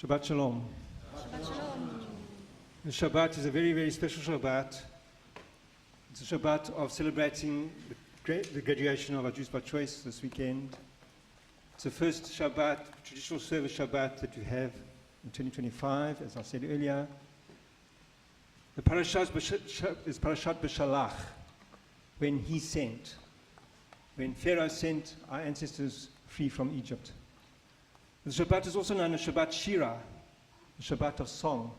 Shabbat Shalom. Shabbat Shalom. The Shabbat is a very, very special Shabbat. It's a Shabbat of celebrating the graduation of our Jews by choice this weekend. It's the first Shabbat, traditional service Shabbat that we have in 2025, as I said earlier. The Parashat is Parashat BeShalach, when he sent, when Pharaoh sent our ancestors free from Egypt. The Shabbat is also known as Shabbat Shira, the Shabbat of song,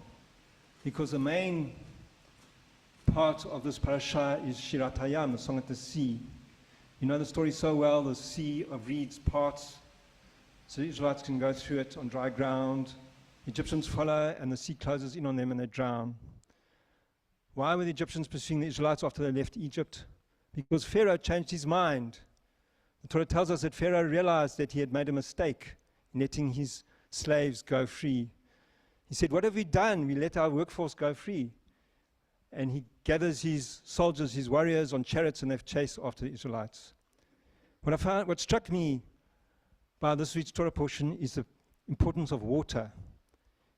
because the main part of this parasha is Shirat Hayam, the song at the sea. You know the story so well, the sea of reeds parts, so the Israelites can go through it on dry ground. Egyptians follow, and the sea closes in on them and they drown. Why were the Egyptians pursuing the Israelites after they left Egypt? Because Pharaoh changed his mind. The Torah tells us that Pharaoh realized that he had made a mistake in letting his slaves go free. He said, "What have we done? We let our workforce go free." And he gathers his soldiers, his warriors on chariots, and they've chased after the Israelites. What struck me by this week's Torah portion is the importance of water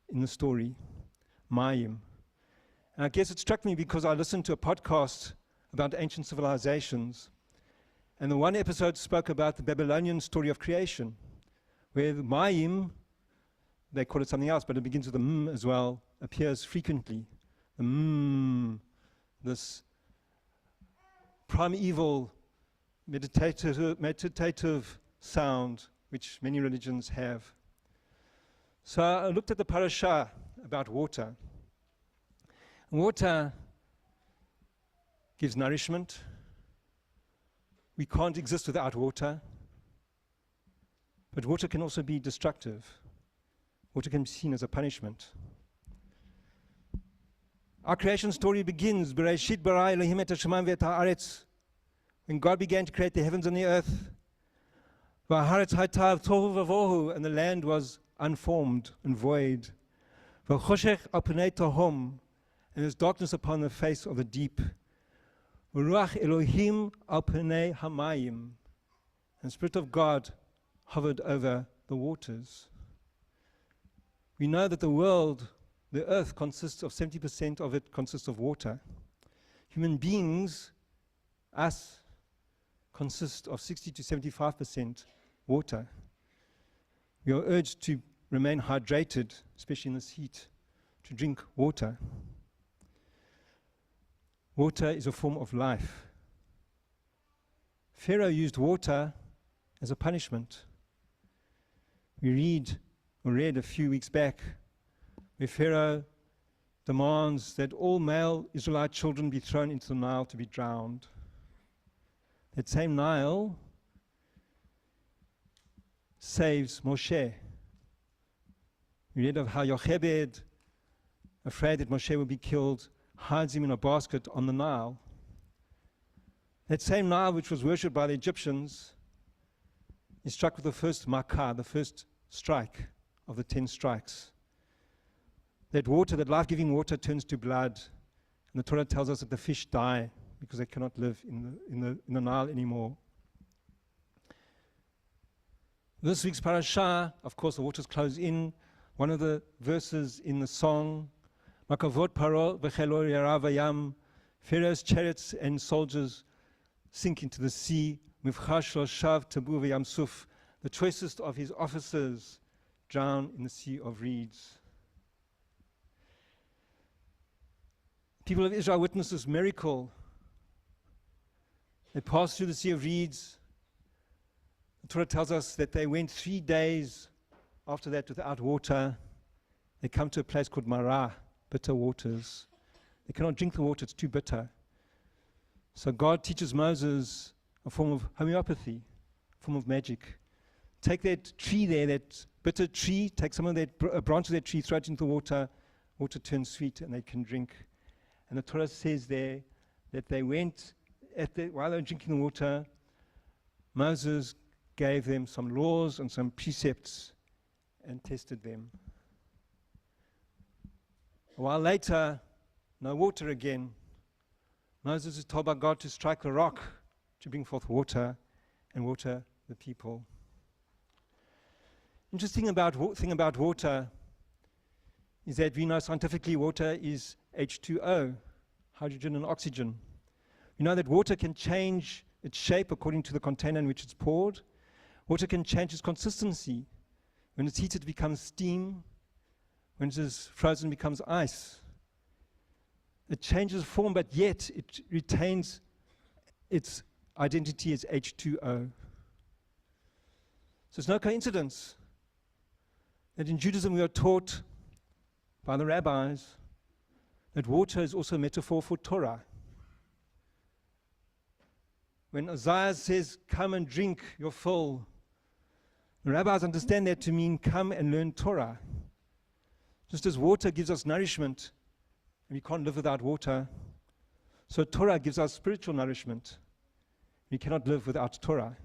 in the story, Mayim. And I guess it struck me because I listened to a podcast about ancient civilizations, and the one episode spoke about the Babylonian story of creation, where the Mayim, they call it something else, but it begins with the as well, appears frequently. The this primeval meditative sound which many religions have. So I looked at the parasha about water. Water gives nourishment. We can't exist without water. But water can also be destructive. Water can be seen as a punishment. Our creation story begins, Bereshit bara Elohim et hashamayim ve'et haaretz, when God began to create the heavens and the earth. V'haaretz hayta tohu v'vohu, and the land was unformed and void. V'choshech al pnei tehom, and there's darkness upon the face of the deep. V'ruach Elohim al pnei hamayim, and the Spirit of God hovered over the waters. We know that the world, the earth, consists of 70% of it consists of water. Human beings, us, consist of 60 to 75% water. We are urged to remain hydrated, especially in this heat, to drink water. Water is a form of life. Pharaoh used water as a punishment. We read a few weeks back where Pharaoh demands that all male Israelite children be thrown into the Nile to be drowned. That same Nile saves Moshe. We read of how Yochebed, afraid that Moshe would be killed, hides him in a basket on the Nile. That same Nile, which was worshipped by the Egyptians, is struck with the first makkah, the first strike of the 10 strikes. That water, that life-giving water, turns to blood, and the Torah tells us that the fish die because they cannot live in the Nile anymore. This week's parasha, of course, the waters close in. One of the verses in the song, Makavot Paro v'chelo yarav hayam, Pharaoh's chariots and soldiers sink into the sea. Mivchash lo shav tabu v'yam suf, the choicest of his officers drown in the sea of reeds. People of Israel witnessed this miracle. They passed through the sea of reeds. The Torah tells us that they went 3 days after that without water. They come to a place called Marah, bitter waters. They cannot drink the water, it's too bitter. So God teaches Moses a form of homeopathy, a form of magic. Take that tree there, that bitter tree, take some of that a branch of that tree, throw it into the water, water turns sweet and they can drink. And the Torah says there that they went, while they were drinking the water, Moses gave them some laws and some precepts and tested them. A while later, no water again. Moses is told by God to strike the rock to bring forth water and water the people. Interesting thing about water is that we know scientifically water is H2O, hydrogen and oxygen. We know that water can change its shape according to the container in which it's poured. Water can change its consistency. When it's heated, it becomes steam. When it is frozen, it becomes ice. It changes form, but yet it retains its identity as H2O. So it's no coincidence that in Judaism we are taught by the rabbis that water is also a metaphor for Torah. When Isaiah says, "Come and drink your fill," the rabbis understand that to mean come and learn Torah. Just as water gives us nourishment, and we can't live without water, so Torah gives us spiritual nourishment. We cannot live without Torah.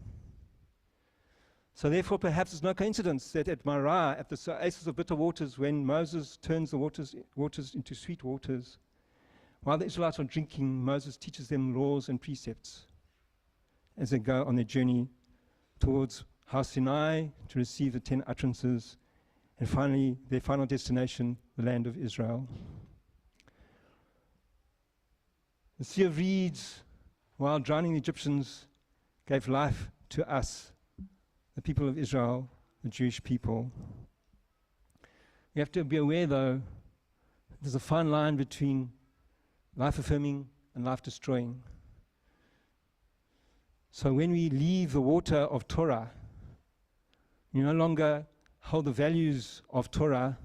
So therefore, perhaps it's no coincidence that at Marah, at the oasis of bitter waters, when Moses turns the waters into sweet waters, while the Israelites are drinking, Moses teaches them laws and precepts as they go on their journey towards Har Sinai to receive the 10 utterances, and finally, their final destination, the land of Israel. The Sea of Reeds, while drowning the Egyptians, gave life to us, the people of Israel, the Jewish people. We have to be aware, though, there's a fine line between life-affirming and life-destroying. So when we leave the water of Torah, we no longer hold the values of Torah,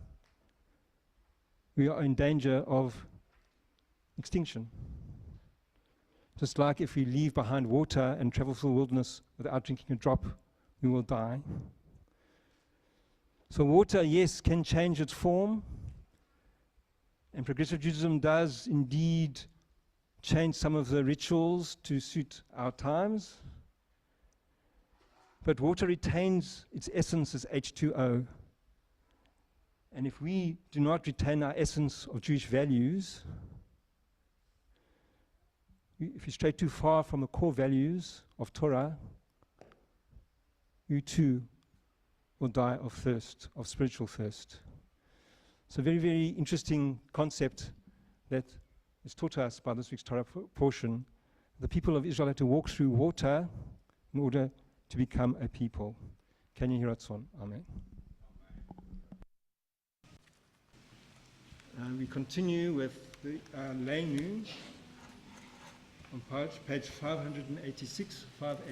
we are in danger of extinction. Just like if we leave behind water and travel through the wilderness without drinking a drop, we will die. So water, yes, can change its form, and progressive Judaism does indeed change some of the rituals to suit our times, but water retains its essence as H2O. And if we do not retain our essence of Jewish values, if we stray too far from the core values of Torah, you too will die of thirst, of spiritual thirst. It's a very, very interesting concept that is taught to us by this week's Torah portion. The people of Israel had to walk through water in order to become a people. Can you hear us on? Amen. We continue with the Leinu on page 586, 586.